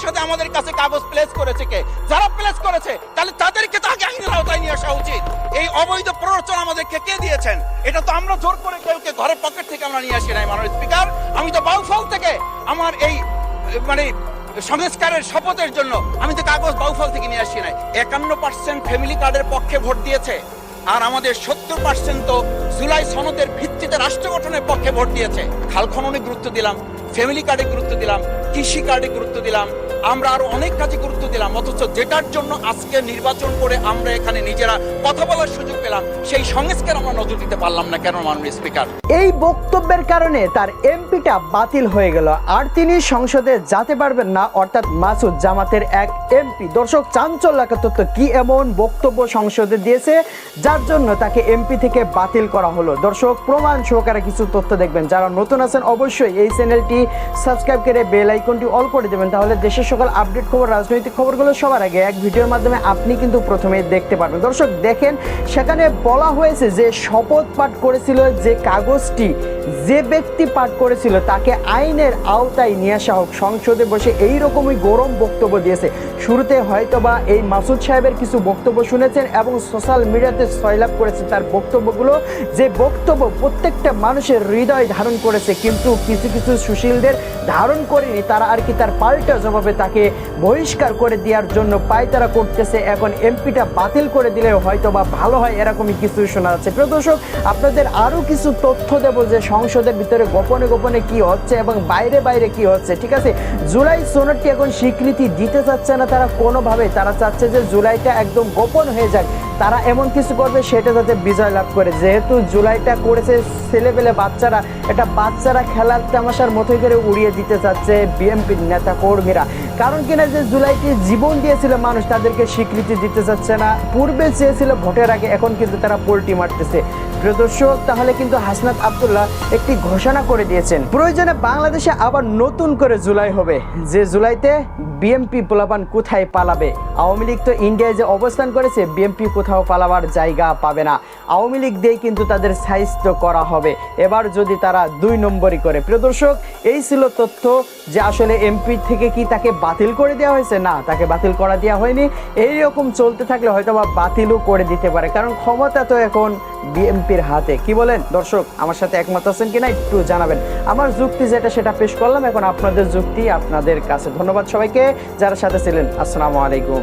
সংসদে আমাদের কাছে কাগজ প্লেস করেছে কে? যারা প্লেস করেছে তাহলে তাদেরকে তো আগে আইনের আওতায় নিয়ে আসা উচিত। এই অবৈধ প্ররোচনা আমাদেরকে কে দিয়েছেন? এটা তো আমরা জোর করে কেউকে ঘরের পকেট থেকে আমরা নিয়ে আসি নাই মাননীয় স্পিকার। আমি তো বাউফল থেকে আমার এই মানে সংস্কারের শপথের জন্য আমি তো কাগজ বাউফল থেকে নিয়ে আসি নাই। 51% ফ্যামিলি কার্ডের পক্ষে ভোট দিয়েছে, আর আমাদের 70% তো জুলাই সনদের ভিত্তিতে রাষ্ট্র গঠনের পক্ষে ভোট দিয়েছে। খাল খননে গুরুত্ব দিলাম, ফ্যামিলি কার্ডে গুরুত্ব দিলাম, কৃষি কার্ডে গুরুত্ব দিলাম, আমরা আরো অনেক কাজে গুরুত্ব দিলাম, অথচ যেটার জন্য আজকে নির্বাচন করে আমরা এখানে নিজেরা কথা বলার সুযোগ পেলাম সেই সংস্কার আমরা নজর দিতে পারলাম না কেন মাননীয় স্পিকার? এই বক্তব্যের কারণে তার এমপিটা বাতিল হয়ে গেল, আর তিনি সংসদে যেতে পারবেন না, অর্থাৎ মাসুদ জামাতের এক এমপি। দর্শক, চাঞ্চল্যকর তথ্য, কি এমন বক্তব্য সংসদে দিয়েছে যার জন্য তাকে এমপি থেকে বাতিল করা হলো? দর্শক, প্রমাণ সহকারে কিছু তথ্য দেখবেন। যারা নতুন আছেন অবশ্যই এই চ্যানেলটি সাবস্ক্রাইব করে বেল আইকনটি অল করে দেবেন, তাহলে দেশের সকল আপডেট খবর, রাজনৈতিক খবরগুলো সবার আগে এক ভিডিওর মাধ্যমে আপনি কিন্তু প্রথমে দেখতে পারবেন। দর্শক দেখেন, সেখানে বলা হয়েছে যে শপথ পাঠ করেছিল যে কাগজটি যে ব্যক্তি পাঠ করেছিল তাকে আইনের আওতায় নিয়ে আসা হোক। সংসদে বসে এইরকমই গরম বক্তব্য দিয়েছে। শুরুতে হয়তোবা এই মাসুদ সাহেবের কিছু বক্তব্য শুনেছেন এবং সোশ্যাল মিডিয়াতে সয়লাভ করেছেন তার বক্তব্যগুলো, যে বক্তব্য প্রত্যেকটা মানুষের হৃদয় ধারণ করেছে, কিন্তু কিছু কিছু সুশীলদের ধারণ করেনি। তারা আর কি তার পাল্টা জবাবে তাকে বহিষ্কার করে দেওয়ার জন্য পায়তারা করতেছে। এখন এমপিটা বাতিল করে দিলে হয়তো বা ভালো হয়, এরকমই কিছু শোনা যাচ্ছে। প্রিয় দর্শক, আপনাদের আরও কিছু তথ্য দেবো যে সংসদের ভিতরে গোপনে গোপনে কি হচ্ছে এবং বাইরে বাইরে কি হচ্ছে। ঠিক আছে, জুলাই সনদটি এখন স্বীকৃতি দিতে চাচ্ছে না তারা কোনোভাবে। তারা চাচ্ছে যে জুলাইটা একদম গোপন হয়ে যায়, তারা এমন কিছু করবে সেটা যাতে বিজয় লাভ করে। যেহেতু জুলাইটা করেছে ছেলেপেলে বাচ্চারা, এটা বাচ্চারা খেলার তামাশার মতোই করে উড়িয়ে দিতে চাচ্ছে বিএনপির নেতা কর্মীরা। কারণ কিনা যে জুলাইটি জীবন দিয়েছিল মানুষ, তাদেরকে স্বীকৃতি দিতে চাচ্ছে না। পূর্বে চেয়েছিল ভোটের আগে, এখন কিন্তু তারা পোল্টি মারতেছে। প্রিয় দর্শক, তাহলে কিন্তু হাসনাত আব্দুল্লাহ একটি ঘোষণা করে দিয়েছেন, প্রয়োজনে বাংলাদেশে আবার নতুন করে জুলাই হবে, যে জুলাইতে বিএনপি পোলাপান কোথায় পালাবে। আওয়ামী লীগ তো ইন্ডিয়ায় যে অবস্থান করেছে, বিএনপি কোথাও পালাবার জায়গা পাবে না। আওয়ামী লীগ দিয়ে কিন্তু তাদের সাইজ করা হবে এবার যদি তারা 2 নম্বরই করে। প্রিয় দর্শক, এই ছিল তথ্য যে আসলে এমপি থেকে কি তাকে বাতিল করে দেওয়া হয়েছে? না, তাকে বাতিল করা দেওয়া হয়নি। এইরকম চলতে থাকলে হয়তো বা বাতিলও করে দিতে পারে, কারণ ক্ষমতা তো এখন বিএনপির হাতে। কি বলেন দর্শক, আমার সাথে একমত আছেন কিনা একটু জানাবেন। আমার যুক্তি যেটা সেটা পেশ করলাম, এখন আপনাদের যুক্তি আপনাদের কাছে। ধন্যবাদ সবাইকে যারা সাথে ছিলেন। আসসালামু আলাইকুম।